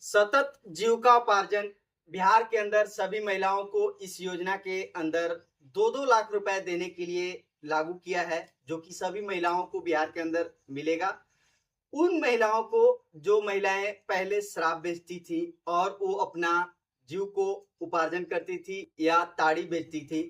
सतत जीविकोपार्जन बिहार के अंदर सभी महिलाओं को इस योजना के अंदर 2-2 लाख रुपए देने के लिए लागू किया है, जो कि सभी महिलाओं को बिहार के अंदर मिलेगा। उन महिलाओं को जो महिलाएं पहले शराब बेचती थी और वो अपना जीव को उपार्जन करती थी या ताड़ी बेचती थी,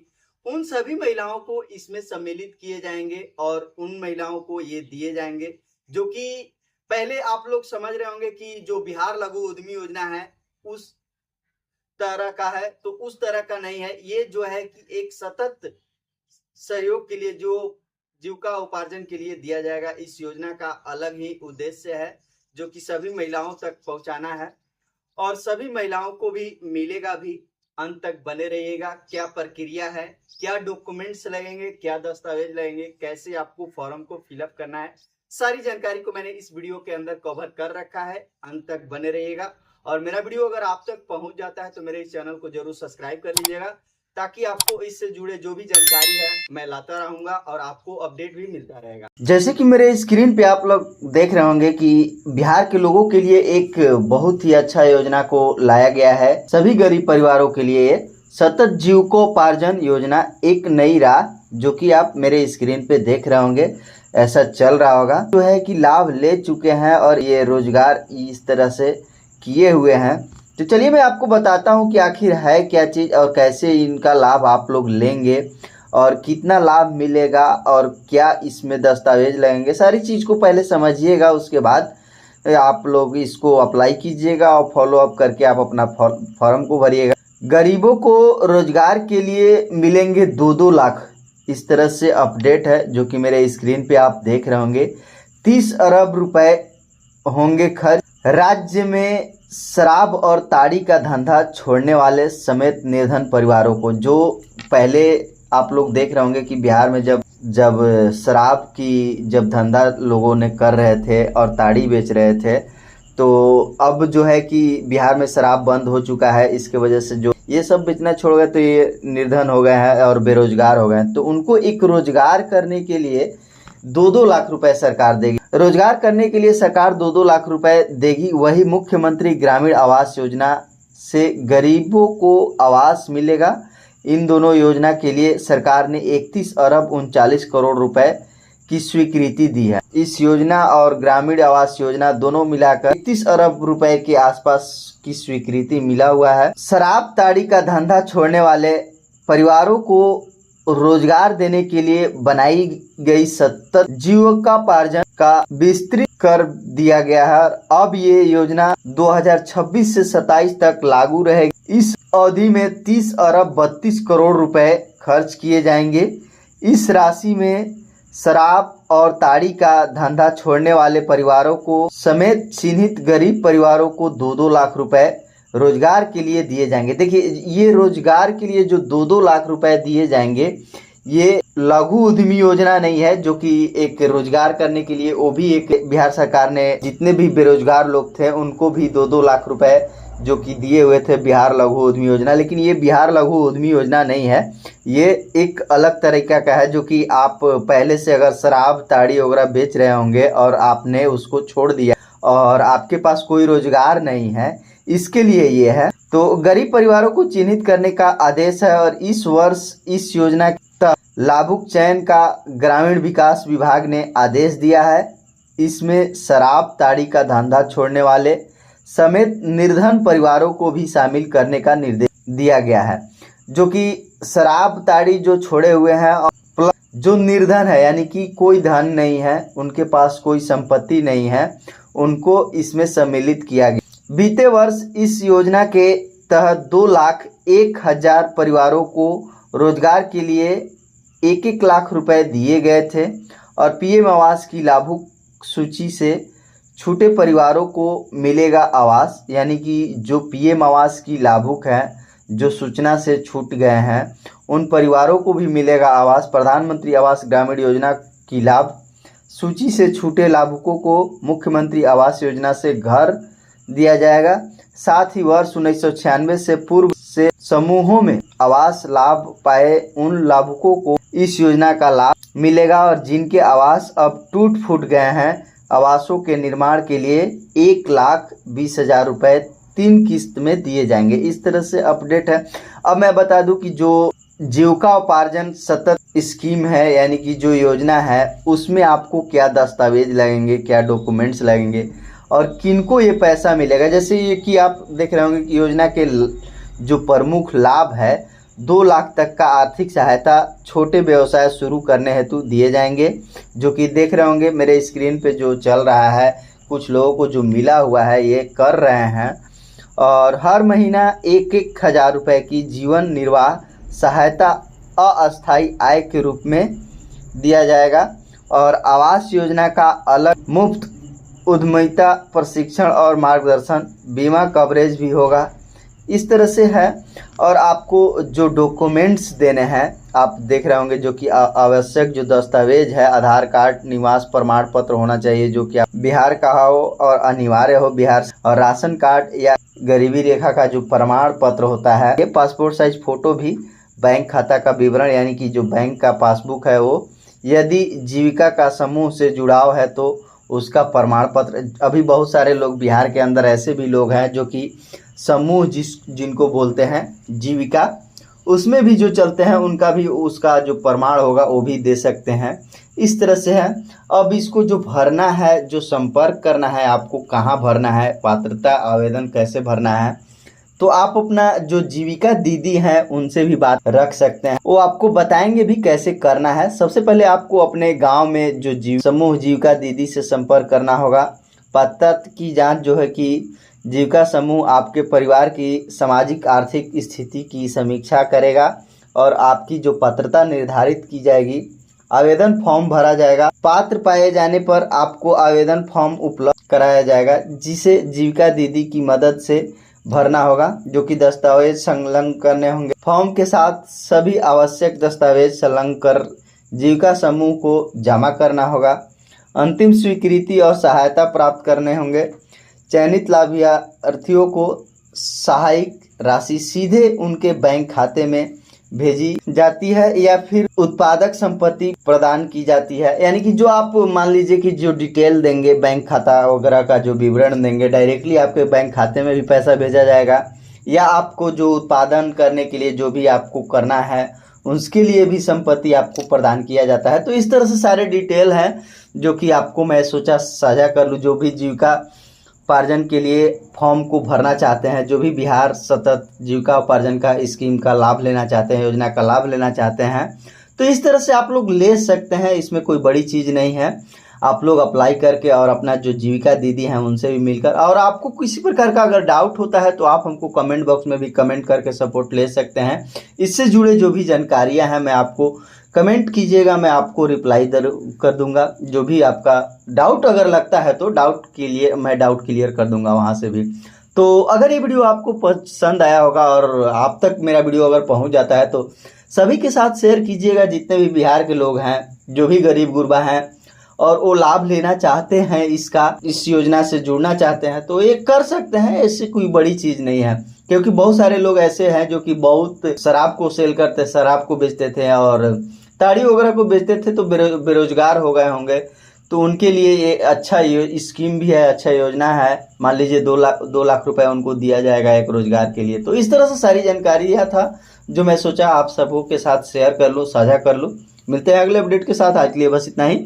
उन सभी महिलाओं को इसमें सम्मिलित किए जाएंगे और उन महिलाओं को ये दिए जाएंगे, जो कि पहले आप लोग समझ रहे होंगे कि जो बिहार लघु उद्यमी योजना है उस तरह का है, तो उस तरह का नहीं है। ये जो है कि एक सतत सहयोग के लिए जो जीविका उपार्जन के लिए दिया जाएगा। इस योजना का अलग ही उद्देश्य है जो कि सभी महिलाओं तक पहुंचाना है और सभी महिलाओं को भी मिलेगा भी। अंत तक बने रहिएगा। क्या प्रक्रिया है, क्या डॉक्यूमेंट्स लगेंगे, क्या दस्तावेज लगेंगे, कैसे आपको फॉर्म को फिलअप करना है, सारी जानकारी को मैंने इस वीडियो के अंदर कवर कर रखा है। अंत तक बने रहिएगा और मेरा वीडियो अगर आप तक पहुंच जाता है तो मेरे इस चैनल को जरूर सब्सक्राइब कर लीजिएगा, ताकि आपको इससे जुड़े जो भी जानकारी है मैं लाता रहूंगा और आपको अपडेट भी मिलता रहेगा। जैसे कि मेरे स्क्रीन पे आप लोग देख रहे होंगे कि बिहार के लोगों के लिए एक बहुत ही अच्छा योजना को लाया गया है। सभी गरीब परिवारों के लिए सतत जीविकोपार्जन योजना एक नई राह, जो कि आप मेरे स्क्रीन पे देख रहे होंगे, ऐसा चल रहा होगा, जो है कि लाभ ले चुके हैं और ये रोजगार इस तरह से किए हुए हैं। तो चलिए मैं आपको बताता हूँ कि आखिर है क्या चीज़ और कैसे इनका लाभ आप लोग लेंगे और कितना लाभ मिलेगा और क्या इसमें दस्तावेज लगेंगे। सारी चीज़ को पहले समझिएगा, उसके बाद आप लोग इसको अप्लाई कीजिएगा और फॉलो अप करके आप अपना फॉर्म को भरिएगा। गरीबों को रोजगार के लिए मिलेंगे 2-2 लाख, इस तरह से अपडेट है जो कि मेरे स्क्रीन पे आप देख रहे होंगे। 30 अरब रुपए होंगे खर्च। राज्य में शराब और ताड़ी का धंधा छोड़ने वाले समेत निर्धन परिवारों को, जो पहले आप लोग देख रहे होंगे कि बिहार में जब शराब की धंधा लोगों ने कर रहे थे और ताड़ी बेच रहे थे, तो अब जो है कि बिहार में शराब बंद हो चुका है। इसके वजह से जो ये सब बेचना छोड़ गए तो ये निर्धन हो गए हैं और बेरोजगार हो गए हैं। तो उनको एक रोजगार करने के लिए 2-2 लाख रुपए सरकार देगी। रोजगार करने के लिए सरकार 2-2 लाख रुपए देगी। वही मुख्यमंत्री ग्रामीण आवास योजना से गरीबों को आवास मिलेगा। इन दोनों योजना के लिए सरकार ने 31 अरब 39 करोड़ रुपए की स्वीकृति दी है। इस योजना और ग्रामीण आवास योजना दोनों मिलाकर 31 अरब रुपए के आसपास की स्वीकृति मिला हुआ है। शराब ताड़ी का धंधा छोड़ने वाले परिवारों को रोजगार देने के लिए बनाई गई सतत जीविकोपार्जन का विस्तृत कर दिया गया है। अब ये योजना 2026 से 27 तक लागू रहेगी। इस अवधि में 30 अरब 32 करोड़ रुपए खर्च किए जाएंगे। इस राशि में शराब और ताड़ी का धंधा छोड़ने वाले परिवारों को समेत चिन्हित गरीब परिवारों को 2-2 लाख रुपए रोजगार के लिए दिए जाएंगे। देखिए, ये रोजगार के लिए जो 2-2 लाख रुपए दिए जाएंगे, ये लघु उद्यमी योजना नहीं है जो कि एक रोजगार करने के लिए, वो भी एक बिहार सरकार ने जितने भी बेरोजगार लोग थे उनको भी 2-2 लाख रुपए जो कि दिए हुए थे बिहार लघु उद्यमी योजना। लेकिन ये बिहार लघु उद्यमी योजना नहीं है, ये एक अलग तरीका का है, जो कि आप पहले से अगर शराब ताड़ी वगैरह बेच रहे होंगे और आपने उसको छोड़ दिया और आपके पास कोई रोजगार नहीं है, इसके लिए ये है। तो गरीब परिवारों को चिन्हित करने का आदेश है और इस वर्ष इस योजना के तहत लाभुक चयन का ग्रामीण विकास विभाग ने आदेश दिया है। इसमें शराब ताड़ी का धंधा छोड़ने वाले समेत निर्धन परिवारों को भी शामिल करने का निर्देश दिया गया है, जो कि शराब ताड़ी जो छोड़े हुए हैं और प्लस जो निर्धन है, यानी कि कोई धन नहीं है, उनके पास कोई संपत्ति नहीं है, उनको इसमें सम्मिलित किया गया। बीते वर्ष इस योजना के तहत 2,01,000 परिवारों को रोजगार के लिए 1-1 लाख रुपए दिए गए थे और पीएम आवास की लाभुक सूची से छूटे परिवारों को मिलेगा आवास, यानी कि जो पीएम आवास की लाभुक हैं, जो सूचना से छूट गए हैं, उन परिवारों को भी मिलेगा आवास। प्रधानमंत्री आवास ग्रामीण योजना की लाभ सूची से छूटे लाभुकों को मुख्यमंत्री आवास योजना से घर दिया जाएगा। साथ ही वर्ष 1996 से पूर्व से समूहों में आवास लाभ पाए उन लाभुकों को इस योजना का लाभ मिलेगा और जिनके आवास अब टूट फूट गए हैं, आवासों के निर्माण के लिए 1,20,000 रुपए 3 किस्त में दिए जाएंगे। इस तरह से अपडेट है। अब मैं बता दूं कि जो जीविका उपार्जन सतत स्कीम है, यानी कि जो योजना है, उसमें आपको क्या दस्तावेज लगेंगे, क्या डॉक्यूमेंट्स लगेंगे और किनको ये पैसा मिलेगा। जैसे ये कि आप देख रहे होंगे कि योजना के जो प्रमुख लाभ है, 2 लाख तक का आर्थिक सहायता छोटे व्यवसाय शुरू करने हेतु दिए जाएंगे, जो कि देख रहे होंगे मेरे स्क्रीन पे जो चल रहा है, कुछ लोगों को जो मिला हुआ है ये कर रहे हैं। और हर महीना 1-1 हज़ार रुपये की जीवन निर्वाह सहायता अस्थायी आय के रूप में दिया जाएगा। और आवास योजना का अलग मुफ्त उद्यमिता प्रशिक्षण और मार्गदर्शन, बीमा कवरेज भी होगा। इस तरह से है। और आपको जो डॉक्यूमेंट्स देने हैं, आप देख रहे होंगे जो कि आवश्यक जो दस्तावेज है, आधार कार्ड, निवास प्रमाण पत्र होना चाहिए जो कि बिहार का हो और अनिवार्य हो बिहार, और राशन कार्ड या गरीबी रेखा का जो प्रमाण पत्र होता है, ये पासपोर्ट साइज फोटो भी, बैंक खाता का विवरण यानी कि जो बैंक का पासबुक है वो, यदि जीविका का समूह से जुड़ाव है तो उसका प्रमाण पत्र। अभी बहुत सारे लोग बिहार के अंदर ऐसे भी लोग हैं जो कि समूह जिनको बोलते हैं जीविका, उसमें भी जो चलते हैं, उनका भी उसका जो प्रमाण होगा वो भी दे सकते हैं। इस तरह से है। अब इसको जो भरना है, जो संपर्क करना है, आपको कहाँ भरना है, पात्रता आवेदन कैसे भरना है, तो आप अपना जो जीविका दीदी हैं उनसे भी बात रख सकते हैं, वो आपको बताएंगे भी कैसे करना है। सबसे पहले आपको अपने गांव में जो समूह जीविका दीदी से संपर्क करना होगा। पात्रता की जांच जो है कि जीविका समूह आपके परिवार की सामाजिक आर्थिक स्थिति की समीक्षा करेगा और आपकी जो पात्रता निर्धारित की जाएगी। आवेदन फॉर्म भरा जाएगा। पात्र पाए जाने पर आपको आवेदन फॉर्म उपलब्ध कराया जाएगा, जिसे जीविका दीदी की मदद से भरना होगा, जो कि दस्तावेज संलग्न करने होंगे। फॉर्म के साथ सभी आवश्यक दस्तावेज संलग्न कर जीविका समूह को जमा करना होगा। अंतिम स्वीकृति और सहायता प्राप्त करने होंगे। चयनित लाभार्थियों को सहायक राशि सीधे उनके बैंक खाते में भेजी जाती है या फिर उत्पादक संपत्ति प्रदान की जाती है। यानी कि जो आप मान लीजिए कि जो डिटेल देंगे, बैंक खाता वगैरह का जो विवरण देंगे, डायरेक्टली आपके बैंक खाते में भी पैसा भेजा जाएगा, या आपको जो उत्पादन करने के लिए जो भी आपको करना है उसके लिए भी संपत्ति आपको प्रदान किया जाता है। तो इस तरह से सारे डिटेल हैं जो कि आपको मैं सोचा साझा कर लूँ। जो भी जीविका उपार्जन के लिए फॉर्म को भरना चाहते हैं, जो भी बिहार सतत जीविका उपार्जन का स्कीम का लाभ लेना चाहते हैं, योजना का लाभ लेना चाहते हैं, तो इस तरह से आप लोग ले सकते हैं। इसमें कोई बड़ी चीज़ नहीं है। आप लोग अप्लाई करके और अपना जो जीविका दीदी हैं उनसे भी मिलकर, और आपको किसी प्रकार का अगर डाउट होता है तो आप हमको कमेंट बॉक्स में भी कमेंट करके सपोर्ट ले सकते हैं। इससे जुड़े जो भी जानकारियां हैं मैं आपको कमेंट कीजिएगा, मैं आपको रिप्लाई कर दूंगा। जो भी आपका डाउट अगर लगता है तो डाउट के लिए मैं डाउट क्लियर कर दूंगा वहां से भी। तो अगर ये वीडियो आपको पसंद आया होगा और आप तक मेरा वीडियो अगर पहुंच जाता है तो सभी के साथ शेयर कीजिएगा। जितने भी बिहार के लोग हैं, जो भी गरीब गुरबा हैं और वो लाभ लेना चाहते हैं, इस योजना से जुड़ना चाहते हैं, तो ये कर सकते हैं। ऐसी कोई बड़ी चीज़ नहीं है, क्योंकि बहुत सारे लोग ऐसे हैं जो कि बहुत शराब को सेल करते, शराब को बेचते थे और ताड़ी वगैरह को बेचते थे, तो बेरोजगार हो गए होंगे। तो उनके लिए ये अच्छा स्कीम भी है, अच्छा योजना है। मान लीजिए 2 लाख रुपए उनको दिया जाएगा एक रोजगार के लिए। तो इस तरह से सारी जानकारी यह था जो मैं सोचा आप सबों के साथ शेयर कर लूँ, साझा कर लूँ। मिलते हैं अगले अपडेट के साथ। आज के लिए बस इतना ही।